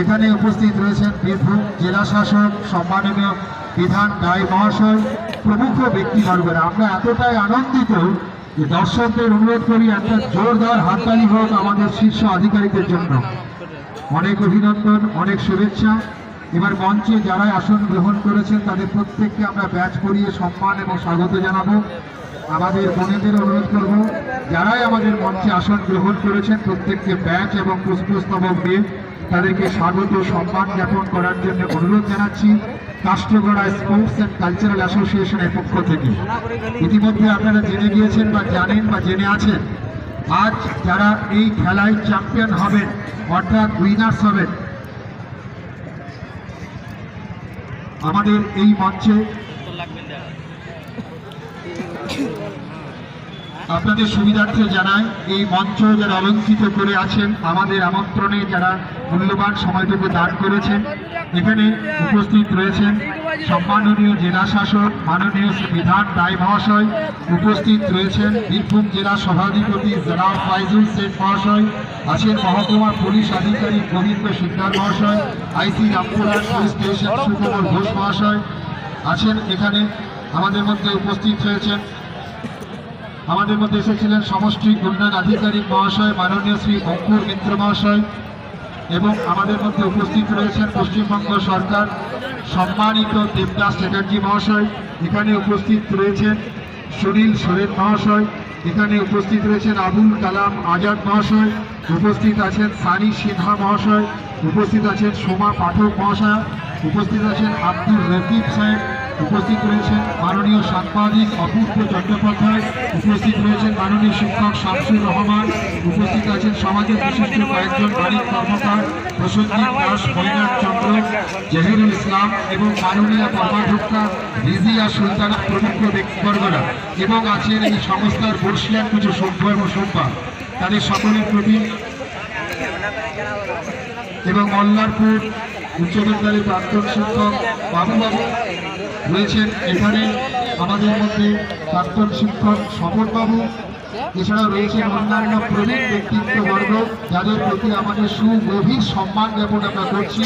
এখানে উপস্থিত রয়েছেন বীরভূম জেলা শাসক সম্মাননীয় বিধান রায় মহাশয় প্রমুখ ব্যক্তিবর্গরা। আমরা এতটাই আনন্দিত যে দর্শকদের অনুরোধ করি একটা জোরদার হাততালি হোক আমাদের শীর্ষ আধিকারিকের জন্য। অনেক অভিনন্দন, অনেক শুভেচ্ছা। এবার মঞ্চে যারা আসন গ্রহণ করেছেন তাদের প্রত্যেককে আমরা ব্যাচ পরিয়ে সম্মান এবং স্বাগত জানাবো। আমাদের বোনেদের অনুরোধ করব যারাই আমাদের মঞ্চে আসন গ্রহণ করেছেন প্রত্যেককে ব্যাচ এবং পুষ্পস্তবক দিয়ে তাদেরকে স্বাগত সম্মান জ্ঞাপন করার জন্য অনুরোধ জানাচ্ছি কাষ্টগড়া স্পোর্টস অ্যান্ড কালচারাল অ্যাসোসিয়েশনের পক্ষ থেকে। ইতিমধ্যে আপনারা জেনে গিয়েছেন বা জানেন বা জেনে আছেন আজ যারা এই খেলায় চ্যাম্পিয়ন হবেন অর্থাৎ উইনার্স হবেন আমাদের এই মঞ্চে আপনাদের সুবিধার্থে জানাই এই মঞ্চ যারা অলঙ্কৃত করে আছেন আমাদের আমন্ত্রণে যারা মূল্যবান সময়টুকু দান করেছেন এখানে উপস্থিত রয়েছেন সম্মাননীয় জেলা শাসক মাননীয় শ্রী বিধান রায় মহাশয়, উপস্থিত রয়েছেন বীরভূম জেলা সভাধিপতি জনাব ফাইজুল শেখ মহাশয়, আছেন মহকুমা পুলিশ আধিকারিক গোবিন্দ সিকদার মহাশয়, আইসি রামপুরহাট পুলিশ স্টেশন সুকুমার ঘোষ মহাশয় আছেন। এখানে আমাদের মধ্যে উপস্থিত হয়েছেন আমাদের মধ্যে এসেছিলেন সমষ্টি উন্নয়ন আধিকারিক মহাশয় মাননীয় শ্রী অঙ্কুর মিত্র মহাশয় এবং আমাদের মধ্যে উপস্থিত রয়েছেন পশ্চিমবঙ্গ সরকার সম্মানিত দেবদাস চ্যাটার্জি মহাশয়। এখানে উপস্থিত রয়েছেন সুনীল সোরেন মহাশয়, এখানে উপস্থিত রয়েছেন আবুল কালাম আজাদ মহাশয়, উপস্থিত আছেন সানি সিনহা মহাশয়, উপস্থিত আছেন সোমা পাঠক মহাশয়, উপস্থিত আছেন আব্দুল রকিব সাহেব, উপস্থিত রয়েছেন মাননীয় সাংবাদিক অপূর্ব চট্টোপাধ্যায়, উপস্থিত রয়েছেন মাননীয় শিক্ষক শামসুর রহমান, উপস্থিত আছেন সমাজের বিশিষ্ট কয়েকজন বাড়ির কর্মকার প্রসঞ্জিৎ দাস, মৈনাক চন্দ্র, জহিরুল ইসলাম এবং মাননীয় কর্মাধ্যক্ষা রিজিয়া সুলতানা প্রমুখ ব্যক্তিবর্গরা এবং আছেন এই সংস্থার বর্ষিয়ান কিছু সভ্য এবং সভ্যা তাদের সকলের প্রতি এবং মল্লারপুর উচ্চ বিদ্যালয়ের প্রাক্তন শিক্ষক বাবু রয়েছেন এখানে আমাদের মধ্যে প্রাক্তন শিক্ষক স্বপনবাবু, এছাড়াও রয়েছেন অন্যান্য প্রবীণ ব্যক্তিত্ববর্গ যাদের প্রতি আমাদের সুগভীর সম্মান জ্ঞাপন আমরা করছি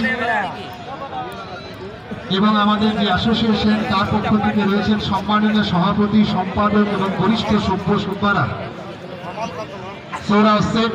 এবং আমাদের যে অ্যাসোসিয়েশন তার পক্ষ থেকে রয়েছেন সম্মানীয় সভাপতি সম্পাদক এবং বরিষ্ঠ সভ্য সভ্যরা সৌরভ শেখ।